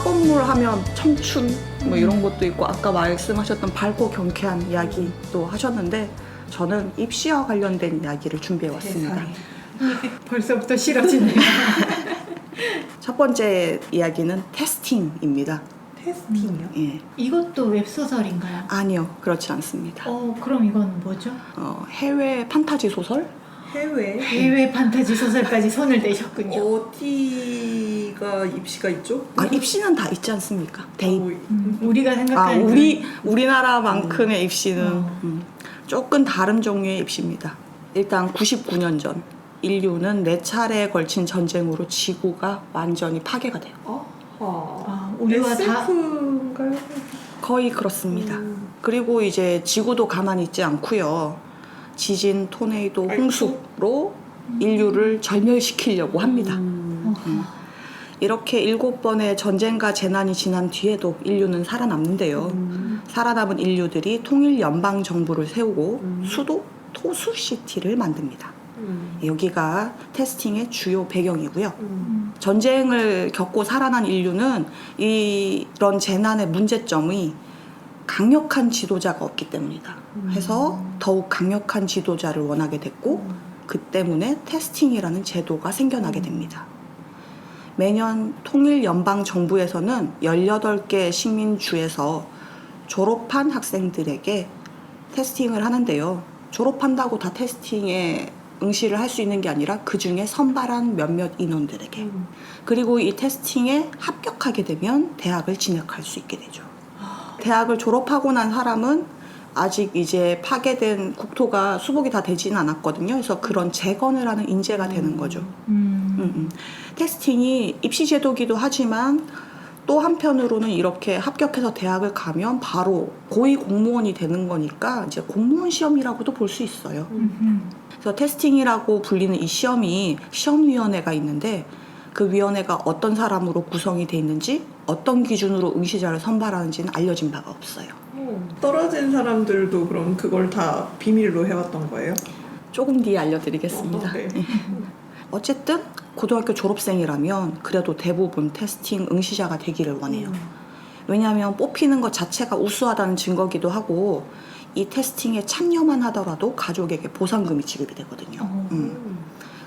학원물 하면 청춘 뭐 이런 것도 있고 아까 말씀하셨던 밝고 경쾌한 이야기도 하셨는데 저는 입시와 관련된 이야기를 준비해 왔습니다. 벌써부터 싫어지네요. 첫 번째 이야기는 테스팅입니다. 테스팅이요? 예. 이것도 웹소설인가요? 아니요, 그렇지 않습니다. 그럼 이건 뭐죠? 해외 판타지 소설? 해외 판타지 소설까지 손을 대셨군요. 어디가 입시가 있죠? 입시는 다 있지 않습니까? 대입. 우리가 생각하는 우리나라만큼의 입시는 조금 다른 종류의 입시입니다. 일단 99년 전 인류는 4차례에 걸친 전쟁으로 지구가 완전히 파괴가 돼요. 우리와 SF인가요? 거의 그렇습니다. 그리고 이제 지구도 가만히 있지 않고요. 지진, 토네이도, 홍수로 인류를 절멸시키려고 합니다. 이렇게 7번의 전쟁과 재난이 지난 뒤에도 인류는 살아남는데요. 살아남은 인류들이 통일 연방 정부를 세우고 수도 토수시티를 만듭니다. 여기가 테스팅의 주요 배경이고요. 전쟁을 겪고 살아난 인류는 이런 재난의 문제점이 강력한 지도자가 없기 때문이다. 해서 더욱 강력한 지도자를 원하게 됐고 그 때문에 테스팅이라는 제도가 생겨나게 됩니다. 매년 통일연방정부에서는 18개 식민주에서 졸업한 학생들에게 테스팅을 하는데요. 졸업한다고 다 테스팅에 응시를 할 수 있는 게 아니라 그 중에 선발한 몇몇 인원들에게 그리고 이 테스팅에 합격하게 되면 대학을 진학할 수 있게 되죠. 대학을 졸업하고 난 사람은 아직 이제 파괴된 국토가 수복이 다 되지는 않았거든요. 그래서 그런 재건을 하는 인재가 되는 거죠. 테스팅이 입시제도기도 하지만 또 한편으로는 이렇게 합격해서 대학을 가면 바로 고위 공무원이 되는 거니까 이제 공무원 시험이라고도 볼 수 있어요. 그래서 테스팅이라고 불리는 이 시험이 시험위원회가 있는데 그 위원회가 어떤 사람으로 구성이 돼 있는지 어떤 기준으로 응시자를 선발하는지는 알려진 바가 없어요. 떨어진 사람들도 그럼 그걸 다 비밀로 해왔던 거예요? 조금 뒤에 알려드리겠습니다. 네. 어쨌든 고등학교 졸업생이라면 그래도 대부분 테스팅 응시자가 되기를 원해요. 왜냐하면 뽑히는 것 자체가 우수하다는 증거기도 하고 이 테스팅에 참여만 하더라도 가족에게 보상금이 지급이 되거든요.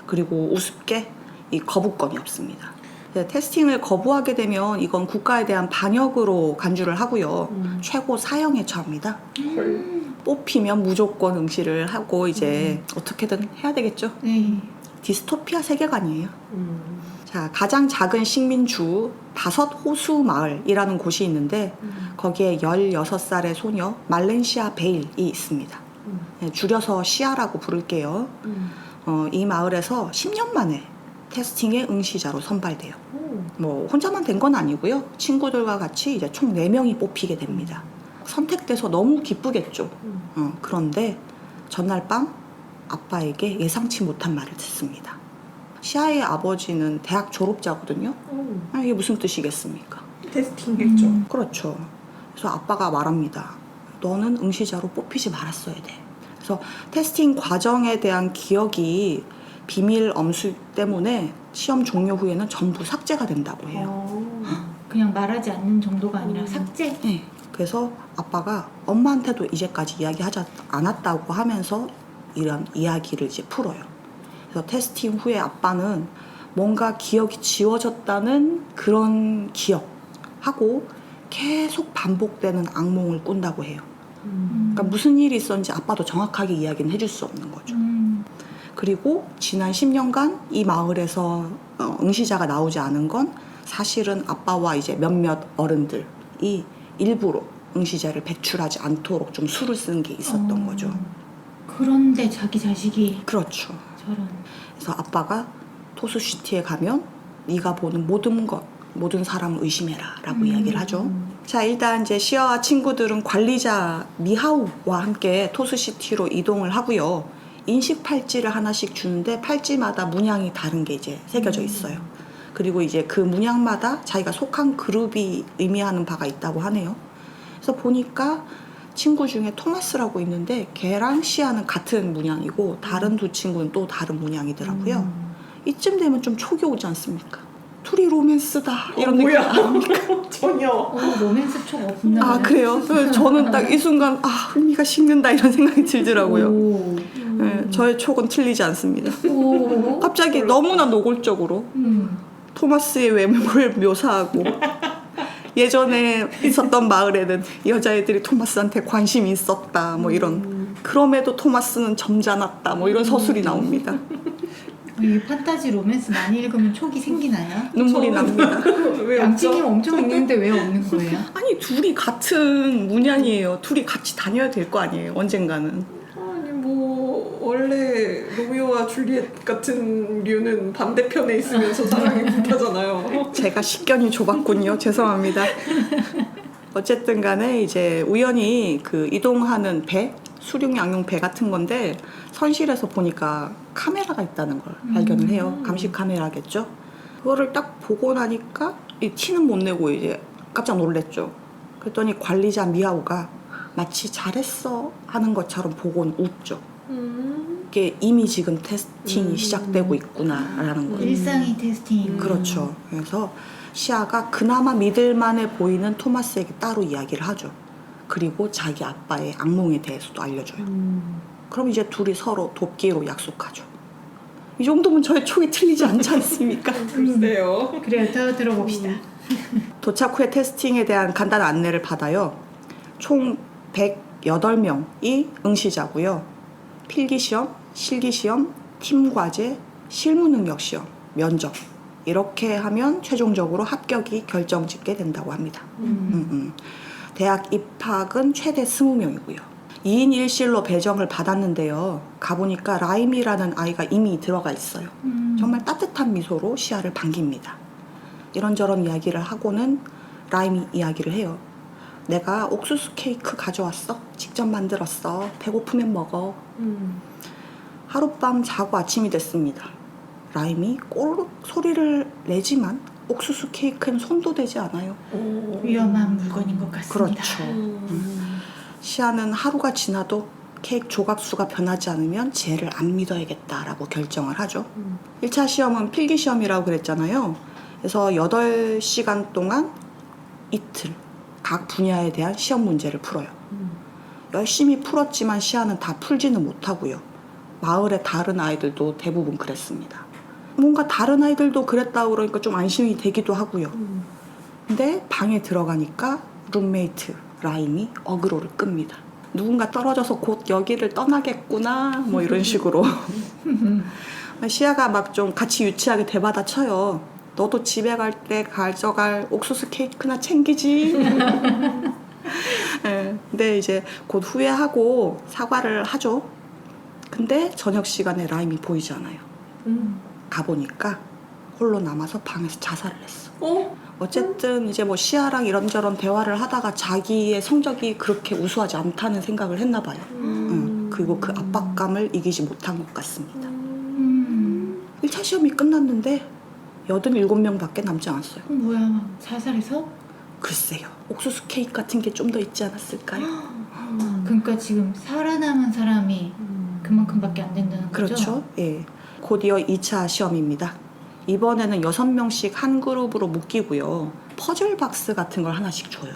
그리고 우습게 이 거부권이 없습니다. 테스팅을 거부하게 되면 이건 국가에 대한 반역으로 간주를 하고요. 최고 사형에 처합니다. 뽑히면 무조건 응시를 하고 이제 어떻게든 해야 되겠죠. 네. 디스토피아 세계관이에요. 자, 가장 작은 식민주 다섯호수 마을이라는 곳이 있는데 거기에 16살의 소녀 말렌시아 베일이 있습니다. 네, 줄여서 시아라고 부를게요. 이 마을에서 10년 만에 테스팅의 응시자로 선발돼요. 뭐 혼자만 된 건 아니고요. 친구들과 같이 이제 총 4명이 뽑히게 됩니다. 선택돼서 너무 기쁘겠죠. 그런데 전날 밤 아빠에게 예상치 못한 말을 듣습니다. 시아의 아버지는 대학 졸업자거든요. 이게 무슨 뜻이겠습니까? 테스팅 했죠. 그렇죠. 그래서 아빠가 말합니다. 너는 응시자로 뽑히지 말았어야 돼. 그래서 테스팅 과정에 대한 기억이 비밀 엄수 때문에 시험 종료 후에는 전부 삭제가 된다고 해요. 그냥 말하지 않는 정도가 아니라 삭제? 네. 그래서 아빠가 엄마한테도 이제까지 이야기하지 않았다고 하면서 이런 이야기를 이제 풀어요. 그래서 테스팅 후에 아빠는 뭔가 기억이 지워졌다는 그런 기억하고 계속 반복되는 악몽을 꾼다고 해요. 그러니까 무슨 일이 있었는지 아빠도 정확하게 이야기는 해줄 수 없는 거죠. 그리고 지난 10년간 이 마을에서 응시자가 나오지 않은 건 사실은 아빠와 이제 몇몇 어른들이 일부러 응시자를 배출하지 않도록 좀 수를 쓴 게 있었던 거죠. 그런데 자기 자식이 그렇죠. 저런. 그래서 아빠가 토수시티에 가면 네가 보는 모든 사람을 의심해라 라고 이야기를 하죠. 자, 일단 이제 시아와 친구들은 관리자 미하우와 함께 토수시티로 이동을 하고요. 인식 팔찌를 하나씩 주는데 팔찌마다 문양이 다른 게 이제 새겨져 있어요. 그리고 이제 그 문양마다 자기가 속한 그룹이 의미하는 바가 있다고 하네요. 그래서 보니까 친구 중에 토마스라고 있는데 걔랑 시아는 같은 문양이고 다른 두 친구는 또 다른 문양이더라고요. 이쯤 되면 좀 촉이 오지 않습니까? 둘이 로맨스다 이런 느낌. 뭐야? 전혀. 로맨스 촉 없나 아 봐요. 그래요? 그래서 저는 딱 이 순간 흥미가 식는다 이런 생각이 들더라고요. 오. 네, 저의 촉은 틀리지 않습니다. 오. 갑자기 너무나 노골적으로 토마스의 외모를 묘사하고 예전에 있었던 마을에는 여자애들이 토마스한테 관심이 있었다 뭐 이런 그럼에도 토마스는 점잖았다 뭐 이런 서술이 나옵니다. 이 판타지 로맨스 많이 읽으면 촉이 생기나요? 눈물이 납니다. 왜 양치님 없죠? 엄청 읽는데 왜 없는 거예요? 아니 둘이 같은 문양이에요. 둘이 같이 다녀야 될 거 아니에요. 언젠가는. 아니 뭐 원래 로미오와 줄리엣 같은 류는 반대편에 있으면서 사랑이 불타잖아요. 제가 식견이 좁았군요. 죄송합니다. 어쨌든 간에 이제 우연히 그 이동하는 배, 수륙 양용 배 같은 건데 선실에서 보니까 카메라가 있다는 걸 발견을 해요. 감시 카메라겠죠. 그거를 딱 보고 나니까 이 티는 못 내고 이제 깜짝 놀랬죠. 그랬더니 관리자 미아오가 마치 잘했어 하는 것처럼 보고는 웃죠. 이게 이미 지금 테스팅이 시작되고 있구나라는 거예요. 일상이 테스팅. 그렇죠. 그래서 시아가 그나마 믿을만해 보이는 토마스에게 따로 이야기를 하죠. 그리고 자기 아빠의 악몽에 대해서도 알려줘요. 그럼 이제 둘이 서로 돕기로 약속하죠. 이 정도면 저의 촉이 틀리지 않지 않습니까? 글쎄요. 그래요. 더 들어봅시다. 도착 후에 테스팅에 대한 간단한 안내를 받아요. 총 108명이 응시자고요. 필기시험, 실기시험, 팀과제, 실무능력시험, 면접 이렇게 하면 최종적으로 합격이 결정짓게 된다고 합니다. 대학 입학은 최대 20명이고요. 2인 1실로 배정을 받았는데요. 가보니까 라임이라는 아이가 이미 들어가 있어요. 정말 따뜻한 미소로 시아를 반깁니다. 이런저런 이야기를 하고는 라임이 이야기를 해요. 내가 옥수수 케이크 가져왔어. 직접 만들었어. 배고프면 먹어. 하룻밤 자고 아침이 됐습니다. 라임이 꼬르륵 소리를 내지만 옥수수 케이크엔 손도 대지 않아요. 위험한 물건인 것 같습니다. 그렇죠. 시아는 하루가 지나도 케이크 조각수가 변하지 않으면 쟤를 안 믿어야겠다라고 결정을 하죠. 1차 시험은 필기시험이라고 그랬잖아요. 그래서 8시간 동안 이틀 각 분야에 대한 시험 문제를 풀어요. 열심히 풀었지만 시아는 다 풀지는 못하고요. 마을의 다른 아이들도 대부분 그랬습니다. 뭔가 다른 아이들도 그랬다고 그러니까 좀 안심이 되기도 하고요. 근데 방에 들어가니까 룸메이트 라임이 어그로를 끕니다. 누군가 떨어져서 곧 여기를 떠나겠구나 뭐 이런 식으로. 시아가 막 좀 같이 유치하게 대받아쳐요. 너도 집에 갈 때 가져갈 옥수수 케이크나 챙기지. 네, 근데 이제 곧 후회하고 사과를 하죠. 근데 저녁 시간에 라임이 보이지 않아요. 가보니까 홀로 남아서 방에서 자살을 했어. 어쨌든 이제 뭐 시아랑 이런저런 대화를 하다가 자기의 성적이 그렇게 우수하지 않다는 생각을 했나 봐요. 그리고 그 압박감을 이기지 못한 것 같습니다. 1차 시험이 끝났는데 87명밖에 남지 않았어요. 뭐야, 자살해서? 글쎄요. 옥수수 케이크 같은 게 좀 더 있지 않았을까요? 그러니까 지금 살아남은 사람이 그만큼밖에 안 된다는 거죠? 그렇죠. 예. 곧이어 2차 시험입니다. 이번에는 6명씩 한 그룹으로 묶이고요. 퍼즐 박스 같은 걸 하나씩 줘요.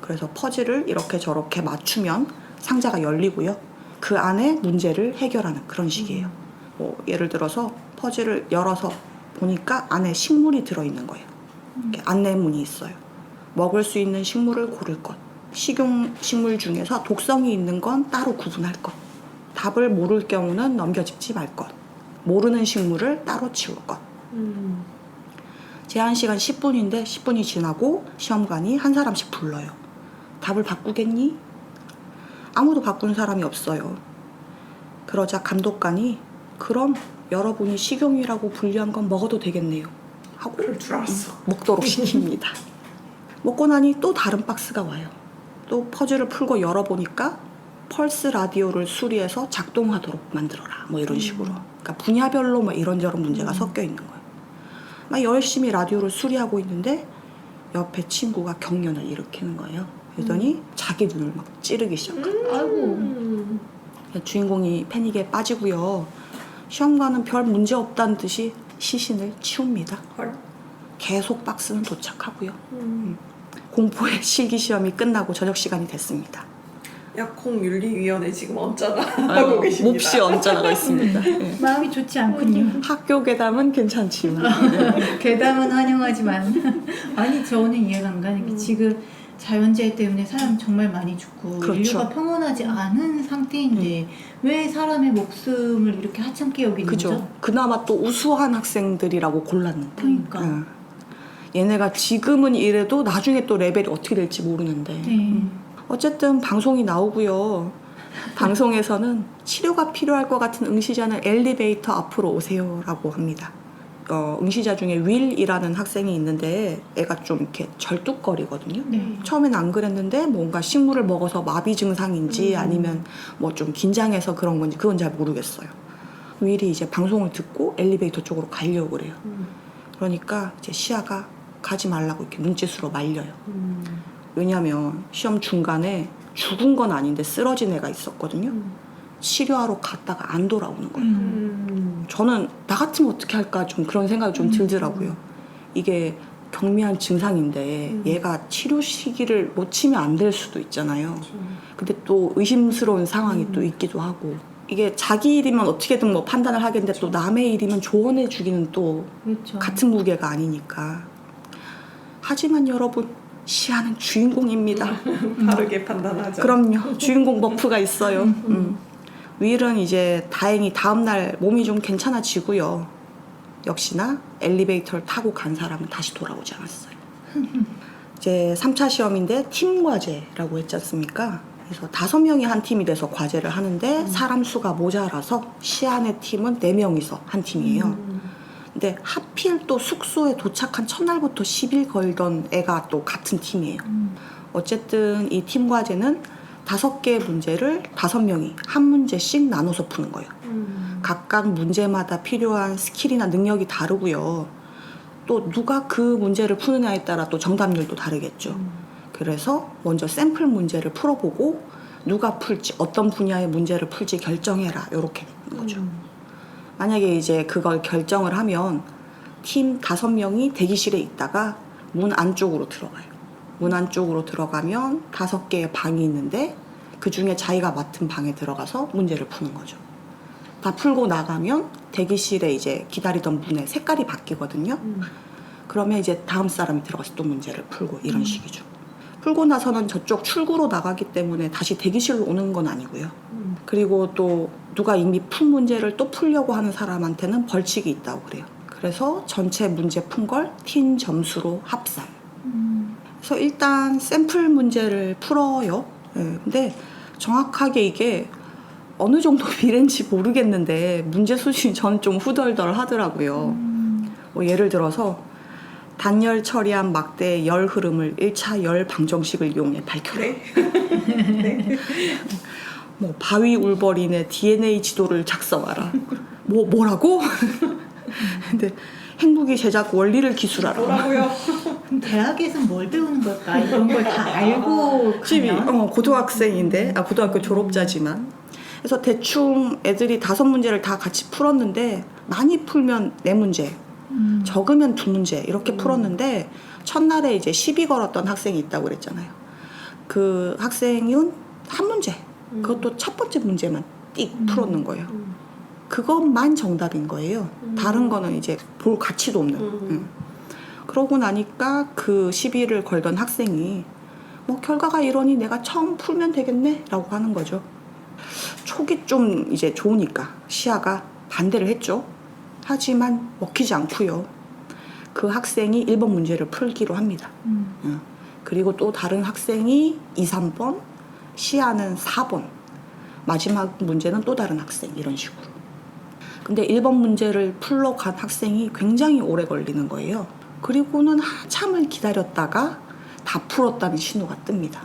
그래서 퍼즐을 이렇게 저렇게 맞추면 상자가 열리고요. 그 안에 문제를 해결하는 그런 식이에요. 뭐 예를 들어서 퍼즐을 열어서 보니까 안에 식물이 들어있는 거예요. 이렇게 안내문이 있어요. 먹을 수 있는 식물을 고를 것. 식용식물 중에서 독성이 있는 건 따로 구분할 것. 답을 모를 경우는 넘겨짚지 말 것. 모르는 식물을 따로 치울 것. 제한 시간 10분인데 10분이 지나고 시험관이 한 사람씩 불러요. 답을 바꾸겠니? 아무도 바꾼 사람이 없어요. 그러자 감독관이 그럼 여러분이 식용이라고 분류한 건 먹어도 되겠네요 하고 그럴 줄 알았어. 먹도록 시킵니다. 먹고 나니 또 다른 박스가 와요. 또 퍼즐을 풀고 열어보니까 펄스 라디오를 수리해서 작동하도록 만들어라 뭐 이런 식으로. 그러니까 분야별로 뭐 이런저런 문제가 섞여 있는 거예요. 막 열심히 라디오를 수리하고 있는데 옆에 친구가 경련을 일으키는 거예요. 그러더니 자기 눈을 막 찌르기 시작해요. 아이고. 주인공이 패닉에 빠지고요. 시험관은 별 문제 없다는 듯이 시신을 치웁니다. 헐. 계속 박스는 도착하고요. 공포의 실기시험이 끝나고 저녁 시간이 됐습니다. 약홍윤리위원회 지금 언짢아 하고 계십니다. 몹시 얹어나가 있습니다. 네. 마음이 좋지 않군요. 학교 괴담은 괜찮지만 괴담은 환영하지만 아니 저는 이해가 안 가는 게 지금 자연재해 때문에 사람 정말 많이 죽고 그렇죠. 인류가 평온하지 않은 상태인데 왜 사람의 목숨을 이렇게 하찮게 여기는 그죠. 거죠? 그나마 또 우수한 학생들이라고 골랐는데 그러니까. 응. 얘네가 지금은 이래도 나중에 또 레벨이 어떻게 될지 모르는데 네. 어쨌든 방송이 나오고요. 방송에서는 치료가 필요할 것 같은 응시자는 엘리베이터 앞으로 오세요라고 합니다. 응시자 중에 윌이라는 학생이 있는데 애가 좀 이렇게 절뚝거리거든요. 네. 처음엔 안 그랬는데 뭔가 식물을 먹어서 마비 증상인지 아니면 뭐 좀 긴장해서 그런 건지 그건 잘 모르겠어요. 윌이 이제 방송을 듣고 엘리베이터 쪽으로 가려고 그래요. 그러니까 이제 시아가 가지 말라고 이렇게 눈짓으로 말려요. 왜냐면 시험 중간에 죽은 건 아닌데 쓰러진 애가 있었거든요. 치료하러 갔다가 안 돌아오는 거예요. 저는 나 같으면 어떻게 할까 좀 그런 생각이 좀 들더라고요. 이게 경미한 증상인데 얘가 치료 시기를 놓치면 안 될 수도 있잖아요. 근데 또 의심스러운 상황이 또 있기도 하고 이게 자기 일이면 어떻게든 뭐 판단을 하겠는데 또 남의 일이면 조언해 주기는 또 그렇죠. 같은 무게가 아니니까. 하지만 여러분 시아는 주인공입니다. 다르게 판단하죠. 그럼요. 주인공 버프가 있어요. 윌은 이제 다행히 다음날 몸이 좀 괜찮아지고요. 역시나 엘리베이터를 타고 간 사람은 다시 돌아오지 않았어요. 이제 3차 시험인데 팀 과제라고 했지 않습니까? 그래서 5명이 한 팀이 돼서 과제를 하는데 사람 수가 모자라서 시안의 팀은 4명이서 한 팀이에요. 근데 하필 또 숙소에 도착한 첫날부터 10일 걸던 애가 또 같은 팀이에요. 어쨌든 이 팀 과제는 5개의 문제를 5명이 한 문제씩 나눠서 푸는 거예요. 각각 문제마다 필요한 스킬이나 능력이 다르고요. 또 누가 그 문제를 푸느냐에 따라 또 정답률도 다르겠죠. 그래서 먼저 샘플 문제를 풀어보고 누가 풀지 어떤 분야의 문제를 풀지 결정해라 이렇게 되는 거죠. 만약에 이제 그걸 결정을 하면 팀 5명이 대기실에 있다가 문 안쪽으로 들어가요. 문 안쪽으로 들어가면 5개의 방이 있는데 그 중에 자기가 맡은 방에 들어가서 문제를 푸는 거죠. 다 풀고 나가면 대기실에 이제 기다리던 문의 색깔이 바뀌거든요. 그러면 이제 다음 사람이 들어가서 또 문제를 풀고 이런 식이죠. 풀고 나서는 저쪽 출구로 나가기 때문에 다시 대기실로 오는 건 아니고요. 그리고 또 누가 이미 푼 문제를 또 풀려고 하는 사람한테는 벌칙이 있다고 그래요. 그래서 전체 문제 푼 걸 팀 점수로 합산. 그래서 일단 샘플 문제를 풀어요. 네, 근데 정확하게 이게 어느 정도 미래인지 모르겠는데 문제 수준이 저는 좀 후덜덜 하더라고요. 뭐 예를 들어서 단열 처리한 막대의 열 흐름을 1차 열 방정식을 이용해 밝혀라. 네. 뭐 바위 울버린의 DNA 지도를 작성하라. 뭐라고? 근데 행복이 제작 원리를 기술하라. 뭐라고요? 그럼 대학에서 뭘 배우는 걸까? 이런 걸 다 알고 가면? 고등학생인데 고등학교 졸업자지만 그래서 대충 애들이 5문제를 다 같이 풀었는데 많이 풀면 4문제 적으면 2문제 이렇게 풀었는데 첫날에 이제 시비 걸었던 학생이 있다고 그랬잖아요. 그 학생은 한 문제 그것도 첫 번째 문제만 띡 풀었는 거예요. 그것만 정답인 거예요. 다른 거는 이제 볼 가치도 없는. 그러고 나니까 그 시비를 걸던 학생이 뭐 결과가 이러니 내가 처음 풀면 되겠네 라고 하는 거죠. 촉이 좀 이제 좋으니까 시아가 반대를 했죠. 하지만 먹히지 않고요. 그 학생이 1번 문제를 풀기로 합니다. 그리고 또 다른 학생이 2, 3번, 시아는 4번, 마지막 문제는 또 다른 학생 이런 식으로. 근데 1번 문제를 풀러 간 학생이 굉장히 오래 걸리는 거예요. 그리고는 한참을 기다렸다가 다 풀었다는 신호가 뜹니다.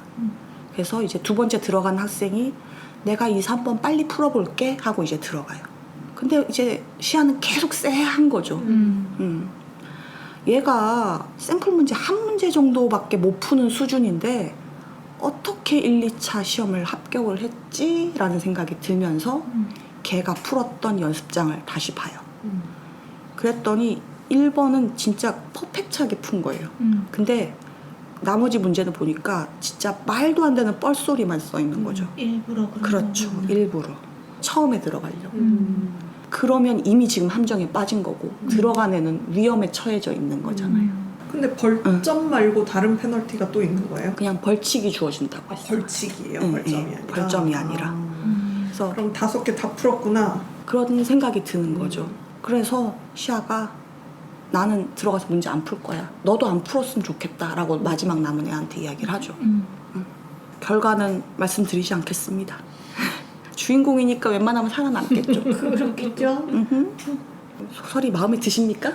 그래서 이제 2번째 들어간 학생이 내가 2, 3번 빨리 풀어볼게 하고 이제 들어가요. 근데 이제 시아는 계속 쎄한 거죠. 얘가 샘플 문제 한 문제 정도밖에 못 푸는 수준인데 어떻게 1, 2차 시험을 합격을 했지? 라는 생각이 들면서 걔가 풀었던 연습장을 다시 봐요. 그랬더니 1번은 진짜 퍼펙트하게 푼 거예요. 근데 나머지 문제는 보니까 진짜 말도 안 되는 뻘소리만 써 있는 거죠. 일부러 그런 그렇죠. 거구나. 일부러. 처음에 들어가려고. 그러면 이미 지금 함정에 빠진 거고 들어간 애는 위험에 처해져 있는 거잖아요. 근데 벌점 말고 다른 페널티가 또 있는 거예요? 그냥 벌칙이 주어진다고 했어요. 벌칙이에요. 응, 벌점이 응, 아니라. 벌점이 아니라. 그래서 그럼 5개 다 풀었구나. 그런 생각이 드는 거죠. 그래서 시아가 나는 들어가서 문제 안 풀 거야. 너도 안 풀었으면 좋겠다라고 마지막 남은 애한테 이야기를 하죠. 결과는 말씀드리지 않겠습니다. 주인공이니까 웬만하면 살아남겠죠. 그렇겠죠. 소설이 마음에 드십니까?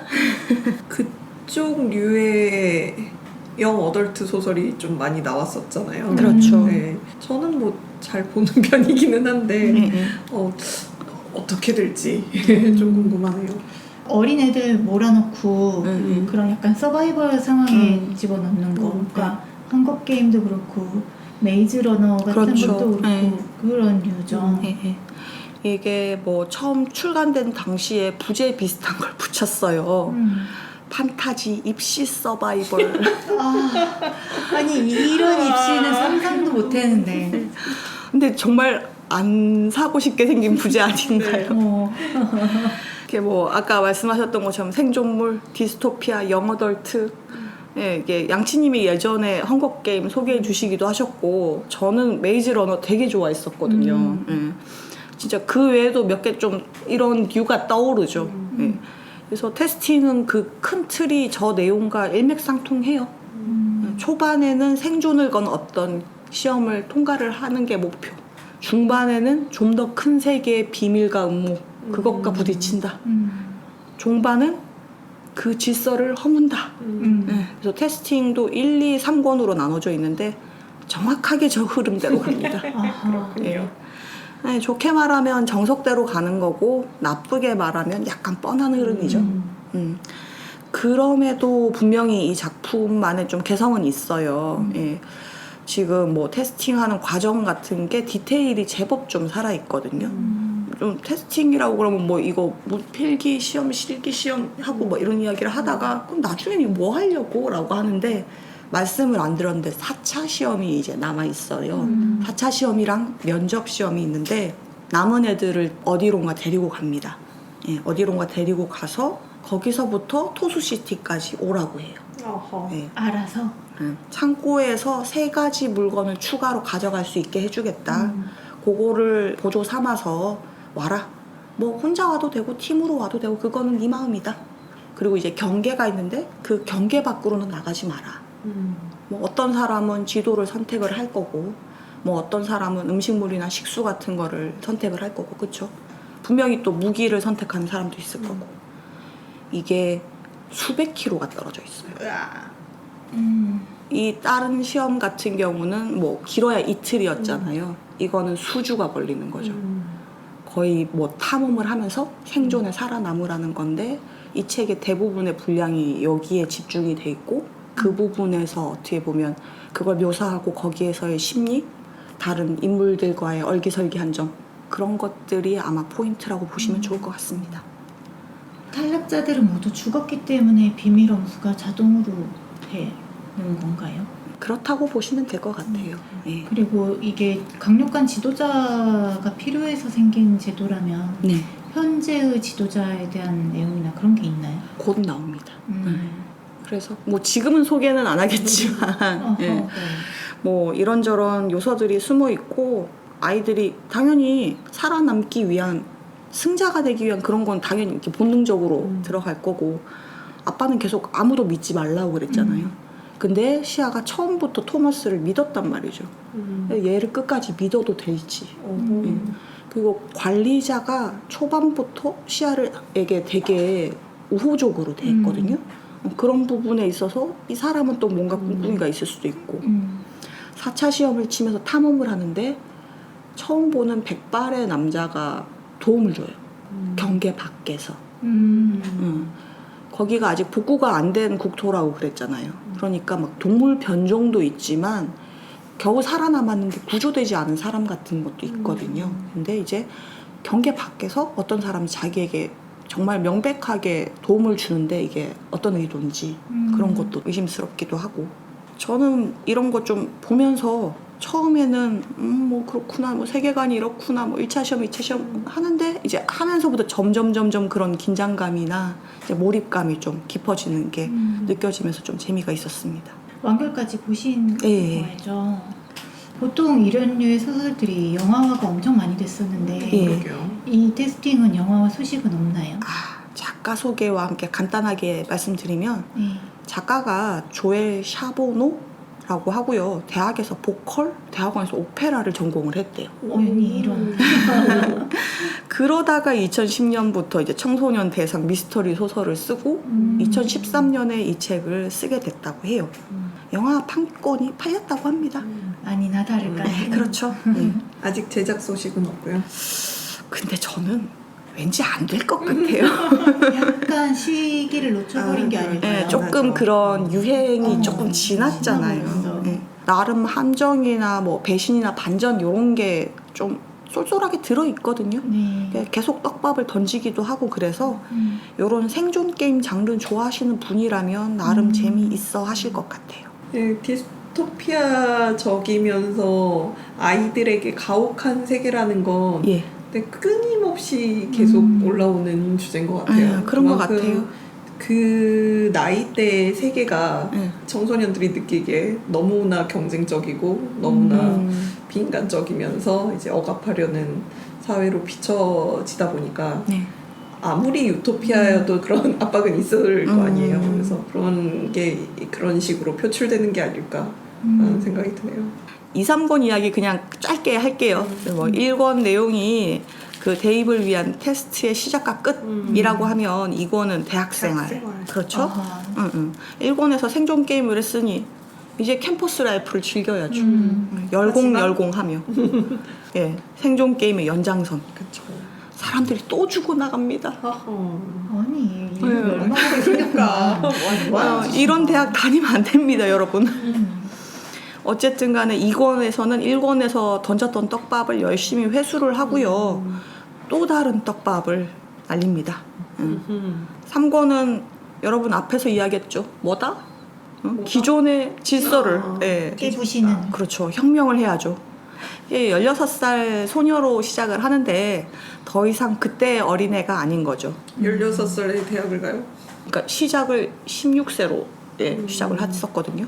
그쪽 류의 영 어덜트 소설이 좀 많이 나왔었잖아요. 그렇죠. 네. 저는 뭐 잘 보는 편이기는 한데 어떻게 될지 좀 궁금하네요. 어린애들 몰아넣고 그런 약간 서바이벌 상황에 집어넣는 거. 그러니까 헝거 게임도 그렇고 메이즈 러너 같은 그렇죠. 것도 그렇고 네. 그런 류죠. 이게 뭐 처음 출간된 당시에 부제 비슷한 걸 붙였어요. 판타지 입시 서바이벌. 아니 이런 입시는 상상도 못했는데. 근데 정말 안 사고 싶게 생긴 부제 아닌가요? 이게 뭐 아까 말씀하셨던 것처럼 생존물, 디스토피아, 영어덜트. 예, 이게 양치님이 예전에 헝거 게임 소개해 주시기도 하셨고 저는 메이즈 러너 되게 좋아했었거든요. 예. 진짜 그 외에도 몇 개 좀 이런 류가 떠오르죠. 예. 그래서 테스팅은 그 큰 틀이 저 내용과 일맥상통해요. 초반에는 생존을 건 어떤 시험을 통과를 하는 게 목표. 중반에는 좀 더 큰 세계의 비밀과 음모 그것과 부딪힌다. 종반은 그 질서를 허문다. 네, 그래서 테스팅도 1, 2, 3권으로 나눠져 있는데 정확하게 저 흐름대로 갑니다. 그렇군요. 네, 좋게 말하면 정석대로 가는 거고 나쁘게 말하면 약간 뻔한 흐름이죠. 그럼에도 분명히 이 작품만의 좀 개성은 있어요. 예. 지금 뭐 테스팅하는 과정 같은 게 디테일이 제법 좀 살아있거든요. 좀 테스팅이라고 그러면 뭐 이거 뭐 필기 시험, 실기 시험 하고 뭐 이런 이야기를 하다가 그럼 나중에는 뭐 하려고? 라고 하는데 말씀을 안 드렸는데 4차 시험이 이제 남아있어요. 4차 시험이랑 면접 시험이 있는데 남은 애들을 어디론가 데리고 갑니다. 예, 어디론가 데리고 가서 거기서부터 토수시티까지 오라고 해요. 어허. 예. 알아서. 창고에서 3가지 물건을 추가로 가져갈 수 있게 해주겠다. 그거를 보조 삼아서 와라. 뭐 혼자 와도 되고 팀으로 와도 되고 그거는 네 마음이다. 그리고 이제 경계가 있는데 그 경계 밖으로는 나가지 마라. 뭐 어떤 사람은 지도를 선택을 할 거고 뭐 어떤 사람은 음식물이나 식수 같은 거를 선택을 할 거고 그쵸? 분명히 또 무기를 선택하는 사람도 있을 거고 이게 수백 킬로가 떨어져 있어요. 이 다른 시험 같은 경우는 뭐 길어야 이틀이었잖아요. 이거는 수주가 걸리는 거죠. 거의 뭐 탐험을 하면서 생존에 살아남으라는 건데 이 책의 대부분의 분량이 여기에 집중이 돼 있고 그 부분에서 어떻게 보면 그걸 묘사하고 거기에서의 심리, 다른 인물들과의 얼기설기한 점 그런 것들이 아마 포인트라고 보시면 좋을 것 같습니다. 탈락자들은 모두 죽었기 때문에 비밀 엄수가 자동으로 되는 건가요? 그렇다고 보시면 될 것 같아요. 예. 그리고 이게 강력한 지도자가 필요해서 생긴 제도라면 네, 현재의 지도자에 대한 내용이나 그런 게 있나요? 곧 나옵니다. 그래서 뭐 지금은 소개는 안 하겠지만 예. 네. 뭐 이런저런 요소들이 숨어 있고 아이들이 당연히 살아남기 위한 승자가 되기 위한 그런 건 당연히 이렇게 본능적으로 들어갈 거고 아빠는 계속 아무도 믿지 말라고 그랬잖아요. 근데 시아가 처음부터 토머스를 믿었단 말이죠. 얘를 끝까지 믿어도 될지. 그리고 관리자가 초반부터 시아에게 되게 우호적으로 돼 있거든요. 그런 부분에 있어서 이 사람은 또 뭔가 꿍꿍이가 있을 수도 있고 4차 시험을 치면서 탐험을 하는데 처음 보는 백발의 남자가 도움을 줘요. 경계 밖에서. 거기가 아직 복구가 안 된 국토라고 그랬잖아요. 그러니까 막 동물 변종도 있지만 겨우 살아남았는데 구조되지 않은 사람 같은 것도 있거든요. 근데 이제 경계 밖에서 어떤 사람이 자기에게 정말 명백하게 도움을 주는데 이게 어떤 의도인지 그런 것도 의심스럽기도 하고 저는 이런 거 좀 보면서 처음에는 뭐 그렇구나 뭐 세계관이 이렇구나 뭐 1차 시험 2차 시험 하는데 이제 하면서부터 점점 그런 긴장감이나 이제 몰입감이 좀 깊어지는 게 느껴지면서 좀 재미가 있었습니다. 완결까지 보신 예. 거죠. 보통 이런 류의 소설들이 영화화가 엄청 많이 됐었는데 예. 그러게요. 이 테스팅은 영화화 소식은 없나요? 작가 소개와 함께 간단하게 말씀드리면 네. 작가가 조엘 샤보노라고 하고요. 대학에서 보컬, 대학원에서 오페라를 전공을 했대요. 우연히 이런. 그러다가 2010년부터 이제 청소년 대상 미스터리 소설을 쓰고 2013년에 이 책을 쓰게 됐다고 해요. 영화 판권이 팔렸다고 합니다. 아니나 다를까. 네, 그렇죠. 네. 아직 제작 소식은 없고요. 근데 저는 왠지 안 될 것 같아요. 약간 시기를 놓쳐버린 게 아닐까요? 네, 조금 맞아. 그런 유행이 어, 조금 지났잖아요. 지나버렸어. 네. 나름 함정이나 뭐 배신이나 반전 이런 게 좀 쏠쏠하게 들어있거든요. 네. 계속 떡밥을 던지기도 하고 그래서 이런 생존 게임 장르 좋아하시는 분이라면 나름 재미있어 하실 것 같아요. 네, 디스토피아적이면서 아이들에게 가혹한 세계라는 건 예. 근데 끊임없이 계속 올라오는 주제인 것 같아요. 그런 것 그만큼 같아요. 그 나이대의 세계가 네. 청소년들이 느끼기에 너무나 경쟁적이고 너무나 음. 비인간적이면서 이제 억압하려는 사회로 비춰지다 보니까 네. 아무리 유토피아여도 그런 압박은 있을 거 아니에요. 음. 그래서 그런 게 그런 식으로 표출되는 게 아닐까라는 생각이 드네요. 2, 3권 이야기 그냥 짧게 할게요. 뭐 1권 내용이 그 대입을 위한 테스트의 시작과 끝이라고 하면 2권은 대학생활. 대학생활. 그렇죠? 아하. 1권에서 생존 게임을 했으니 이제 캠퍼스 라이프를 즐겨야죠. 하지만- 열공하며. 예, 생존 게임의 연장선. 그렇죠. 사람들이 또 죽어 나갑니다. 아니 네. 얼마나 그러니까 이런 대학 다니면 안 됩니다, 여러분. 음. 어쨌든 간에 2권에서는 1권에서 던졌던 떡밥을 열심히 회수를 하고요. 또 다른 떡밥을 날립니다. 3권은 여러분 앞에서 이야기했죠. 뭐다? 기존의 질서를 예. 깨부시는. 그렇죠. 혁명을 해야죠. 16살 소녀로 시작을 하는데 더 이상 그때 어린애가 아닌 거죠. 16살에 대학을 가요? 그러니까 시작을 16세로 시작을 했었거든요.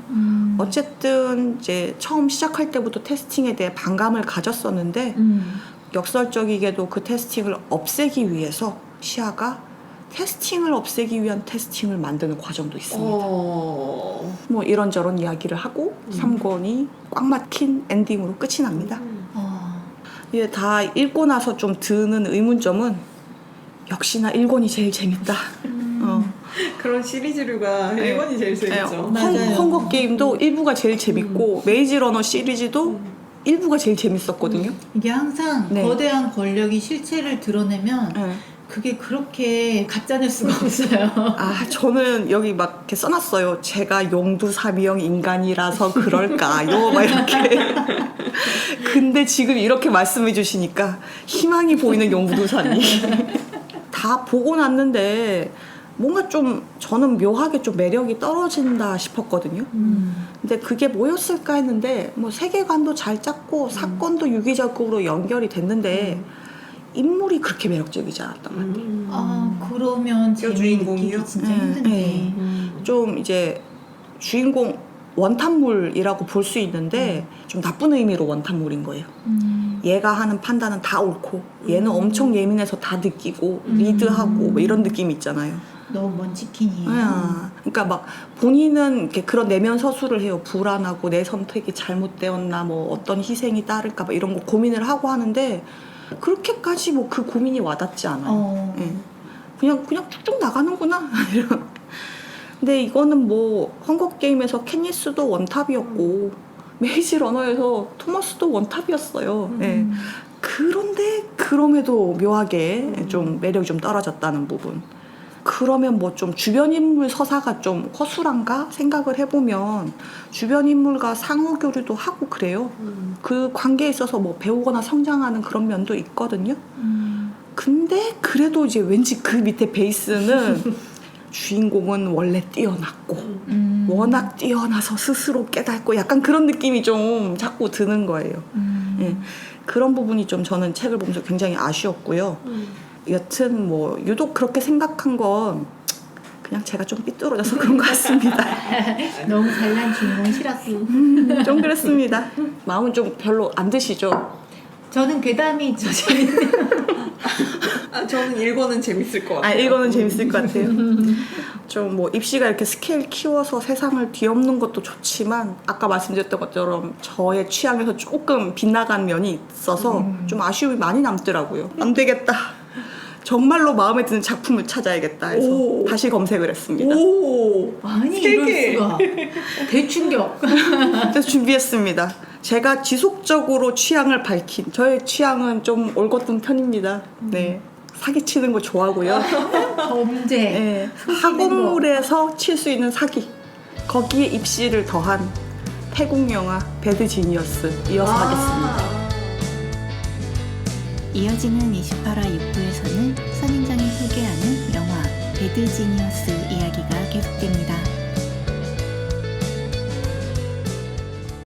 어쨌든 이제 처음 시작할 때부터 테스팅에 대해 반감을 가졌었는데 역설적이게도 그 테스팅을 없애기 위해서 시아가 테스팅을 없애기 위한 테스팅을 만드는 과정도 있습니다. 뭐 이런저런 이야기를 하고 3권이 꽉 막힌 엔딩으로 끝이 납니다. 이게 다 읽고 나서 좀 드는 의문점은 역시나 1권이 제일 재밌다. 그런 시리즈류가 1권이 제일 재밌죠. 맞아요. 헝거 게임도 1부가 제일 재밌고 메이즈 러너 시리즈도 1부가 제일 재밌었거든요. 이게 항상 네. 거대한 권력이 실체를 드러내면 네. 그게 그렇게 가짜낼 수가 없어요. 저는 여기 막 이렇게 써놨어요. 제가 용두사미형 인간이라서 그럴까요? 막 이렇게. 근데 지금 이렇게 말씀해 주시니까 희망이 보이는 용두사미. 다 보고 났는데 뭔가 좀 저는 묘하게 좀 매력이 떨어진다 싶었거든요. 근데 그게 뭐였을까 했는데 뭐 세계관도 잘 짰고 사건도 유기적으로 연결이 됐는데 인물이 그렇게 매력적이지 않았던 것 같아요. 그러면 주인공이요? 재미있기 진짜 네, 힘든데. 네. 좀 이제 주인공 원탄물이라고 볼 수 있는데 좀 나쁜 의미로 원탄물인 거예요. 얘가 하는 판단은 다 옳고 얘는 엄청 예민해서 다 느끼고 리드하고 뭐 이런 느낌 있잖아요. 너무 먼 치킨이에요. 그러니까 막 본인은 이렇게 그런 내면 서술을 해요. 불안하고 내 선택이 잘못되었나 뭐 어떤 희생이 따를까 뭐 이런 거 고민을 하고 하는데 그렇게까지 뭐 그 고민이 와닿지 않아요. 예. 그냥 쭉쭉 나가는구나. 이런. 근데 이거는 뭐 헝거 게임에서 캐니스도 원탑이었고 메이즈 러너에서 토머스도 원탑이었어요. 예. 그런데 그럼에도 묘하게 좀 매력이 좀 떨어졌다는 부분. 그러면 뭐 좀 주변 인물 서사가 좀 허술한가 생각을 해보면 주변 인물과 상호 교류도 하고 그래요. 그 관계에 있어서 뭐 배우거나 성장하는 그런 면도 있거든요. 근데 그래도 이제 왠지 그 밑에 베이스는 주인공은 원래 뛰어났고 워낙 뛰어나서 스스로 깨닫고 약간 그런 느낌이 좀 자꾸 드는 거예요. 예, 그런 부분이 좀 저는 책을 보면서 굉장히 아쉬웠고요. 여튼 뭐 유독 그렇게 생각한 건 그냥 제가 좀 삐뚤어져서 그런 것 같습니다. 너무 잘난 주인공 싫었어. 좀 그랬습니다. 마음은 좀 별로 안 드시죠? 저는 괴담이 저 재밌네요. 저는 1권은 재밌을 것 같아요. 이거는 재밌을 것 같아요. 좀 뭐 입시가 이렇게 스케일 키워서 세상을 뒤엎는 것도 좋지만 아까 말씀드렸던 것처럼 저의 취향에서 조금 빗나간 면이 있어서 좀 아쉬움이 많이 남더라고요. 안 되겠다. 정말로 마음에 드는 작품을 찾아야겠다 해서 오. 다시 검색을 했습니다. 오! 아니 세 이럴 개. 수가. 대충격. 그래서 준비했습니다. 제가 지속적으로 취향을 밝힌 저의 취향은 좀 올곧은 편입니다. 네, 사기치는 거 좋아하고요. 범죄. 네, 학원물에서 칠 수 있는 사기, 거기에 입시를 더한 태국 영화 배드 지니어스 이어서 하겠습니다. 이어지는 28화 6부에서는 선인장이 소개하는 영화 배드 지니어스 이야기가 계속됩니다.